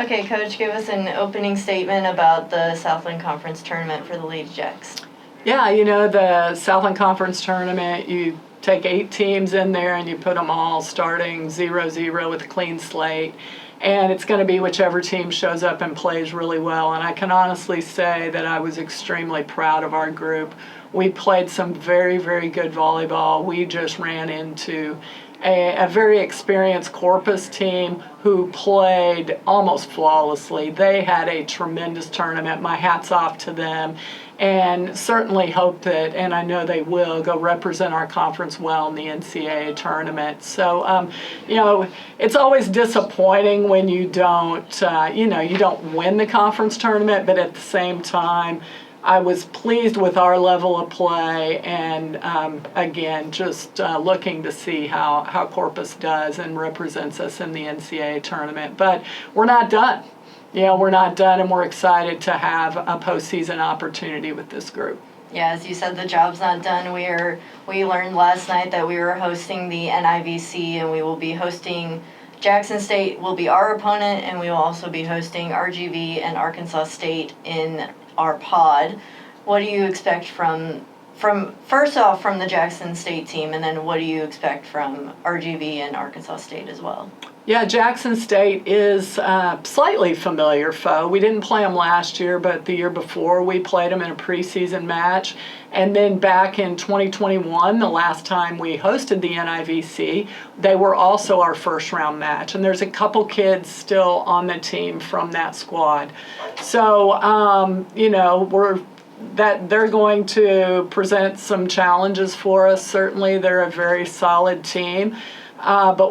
Okay, Coach, give us an opening statement about the Southland Conference Tournament for the Ladyjacks. Yeah, the Southland Conference Tournament, you take 8 teams in there and you put them all starting 0-0 with a clean slate. And it's going to be whichever team shows up and plays really well. And I can honestly say that I was extremely proud of our group. We played some very, very good volleyball. We just ran into a very experienced Corpus team who played almost flawlessly. They had a tremendous tournament. My hat's off to them, and certainly hope that, and I know they will, go represent our conference well in the NCAA tournament. So, it's always disappointing when you don't, you don't win the conference tournament, but at the same time, I was pleased with our level of play, and again, just looking to see how Corpus does and represents us in the NCAA tournament. But we're not done. We're not done, and we're excited to have a postseason opportunity with this group. Yeah, as you said, the job's not done. We learned last night that we were hosting the NIVC, and we will be hosting Jackson State will be our opponent, and we will also be hosting RGV and Arkansas State in our pod. What do you expect from first off from the Jackson State team, and then what do you expect from RGV and Arkansas State as well? Yeah, Jackson State is a slightly familiar foe. We didn't play them last year, but the year before we played them in a preseason match. And then back in 2021, the last time we hosted the NIVC, they were also our first round match. And there's a couple kids still on the team from that squad. So, they're going to present some challenges for us. Certainly, they're a very solid team. But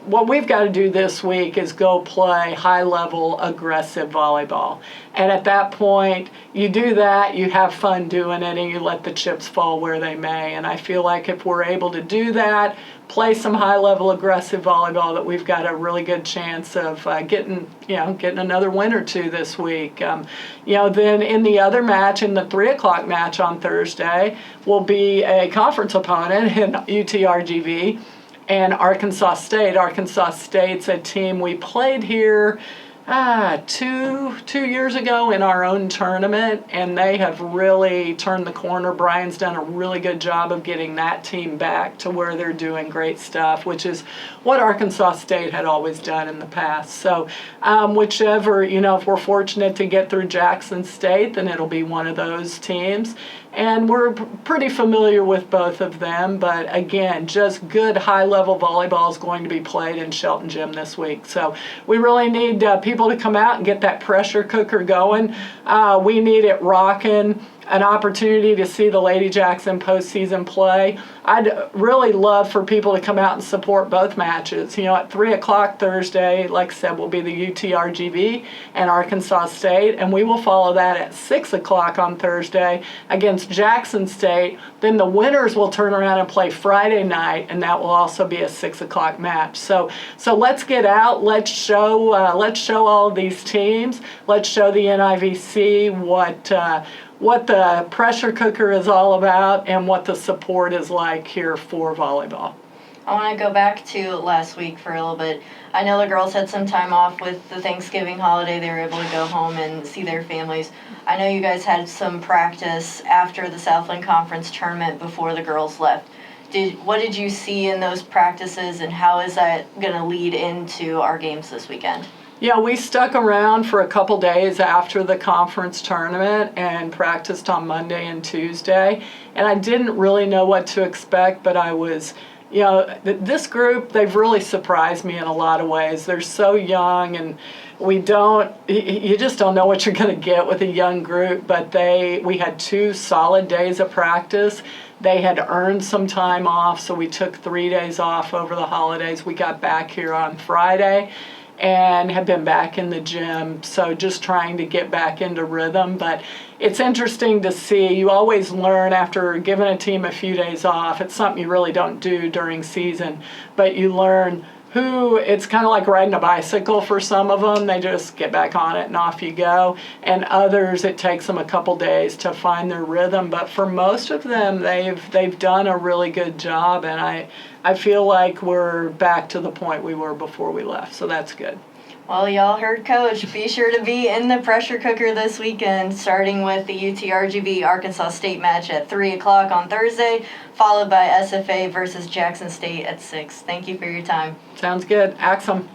what we've got to do this week is go play high-level, aggressive volleyball. And at that point, you do that, you have fun doing it, and you let the chips fall where they may. And I feel like if we're able to do that, play some high-level, aggressive volleyball, that we've got a really good chance of getting another win or two this week. Then in the other match, in the 3 o'clock match on Thursday, will be a conference opponent in UTRGV. And Arkansas State. Arkansas State's a team we played here two years ago in our own tournament, and they have really turned the corner. Brian's done a really good job of getting that team back to where they're doing great stuff, which is what Arkansas State had always done in the past. So whichever, if we're fortunate to get through Jackson State, then it'll be one of those teams. And we're pretty familiar with both of them, but again, just good high-level volleyball is going to be played in Shelton Gym this week. So we really need people to come out and get that pressure cooker going. We need it rocking. An opportunity to see the Ladyjacks in postseason play. I'd really love for people to come out and support both matches. At 3 o'clock Thursday, like I said, will be the UTRGV and Arkansas State, and we will follow that at 6 o'clock on Thursday against Jackson State. Then the winners will turn around and play Friday night, and that will also be a 6 o'clock match. So let's get out. Let's show all of these teams. Let's show the NIVC what the pressure cooker is all about and what the support is like here for volleyball. I want to go back to last week for a little bit. I know the girls had some time off with the Thanksgiving holiday. They were able to go home and see their families. I know you guys had some practice after the Southland Conference Tournament before the girls left. What did you see in those practices, and how is that going to lead into our games this weekend? Yeah, we stuck around for a couple days after the conference tournament and practiced on Monday and Tuesday. And I didn't really know what to expect, but I was, this group, they've really surprised me in a lot of ways. They're so young, and you just don't know what you're going to get with a young group, but we had 2 solid days of practice. They had earned some time off, so we took 3 days off over the holidays. We got back here on Friday and have been back in the gym, so just trying to get back into rhythm. But it's interesting to see. You always learn after giving a team a few days off. It's something you really don't do during season, but you learn it's kind of like riding a bicycle for some of them. They just get back on it and off you go. And others, it takes them a couple days to find their rhythm. But for most of them, they've done a really good job, and I feel like we're back to the point we were before we left, so that's good. Well, y'all heard Coach. Be sure to be in the pressure cooker this weekend, starting with the UTRGV Arkansas State match at 3 o'clock on Thursday, followed by SFA versus Jackson State at 6. Thank you for your time. Sounds good. Axum.